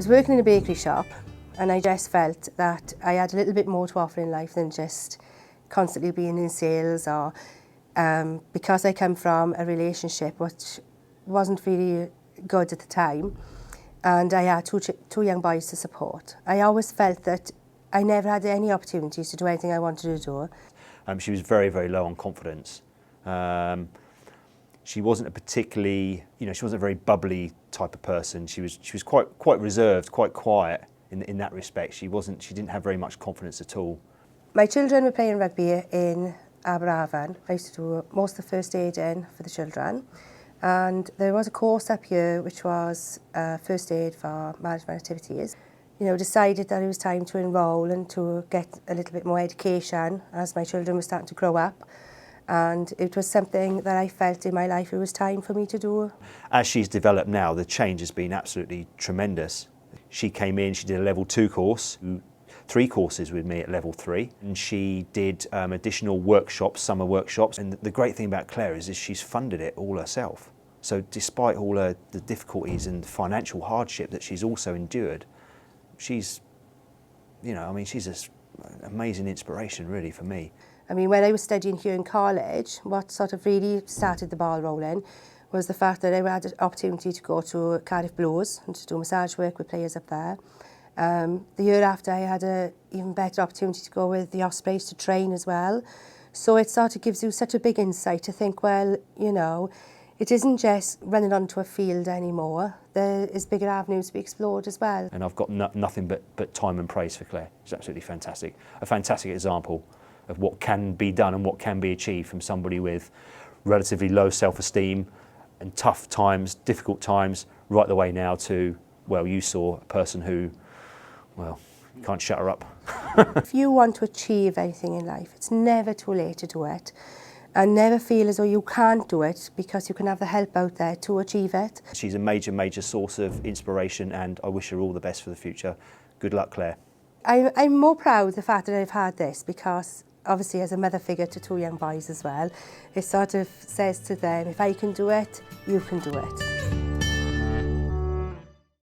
was working in a bakery shop and I just felt that I had a little bit more to offer in life than just constantly being in sales, or because I come from a relationship which wasn't really good at the time, and I had two young boys to support. I always felt that I never had any opportunities to do anything I wanted to do. She was very, very low on confidence. She wasn't a particularly, she wasn't a very bubbly type of person. She was quite reserved, quite quiet in that respect. She didn't have very much confidence at all. My children were playing rugby in Aberafan. I used to do most of the first aiding for the children. And there was a course up here which was first aid for management activities. Decided that it was time to enrol and to get a little bit more education as my children were starting to grow up. And it was something that I felt in my life it was time for me to do. As she's developed now, the change has been absolutely tremendous. She came in, she did a level 2 course, 3 courses with me at level 3, and she did additional workshops, summer workshops. And the great thing about Claire is she's funded it all herself. So despite all the difficulties and financial hardship that she's also endured, she's she's an amazing inspiration really for me. When I was studying here in college, what sort of really started the ball rolling was the fact that I had an opportunity to go to Cardiff Blues and to do massage work with players up there. The year after, I had an even better opportunity to go with the Ospreys to train as well. So it sort of gives you such a big insight to think, well, it isn't just running onto a field anymore. There is bigger avenues to be explored as well. And I've got nothing but time and praise for Claire. She's absolutely fantastic. A fantastic example of what can be done and what can be achieved from somebody with relatively low self-esteem and tough times, difficult times, right the way now to, well, you saw a person who, well, you can't shut her up. If you want to achieve anything in life, it's never too late to do it. And never feel as though you can't do it, because you can have the help out there to achieve it. She's a major, major source of inspiration, and I wish her all the best for the future. Good luck, Claire. I'm more proud of the fact that I've had this, because obviously as a mother figure to 2 young boys as well, it sort of says to them, if I can do it, you can do it.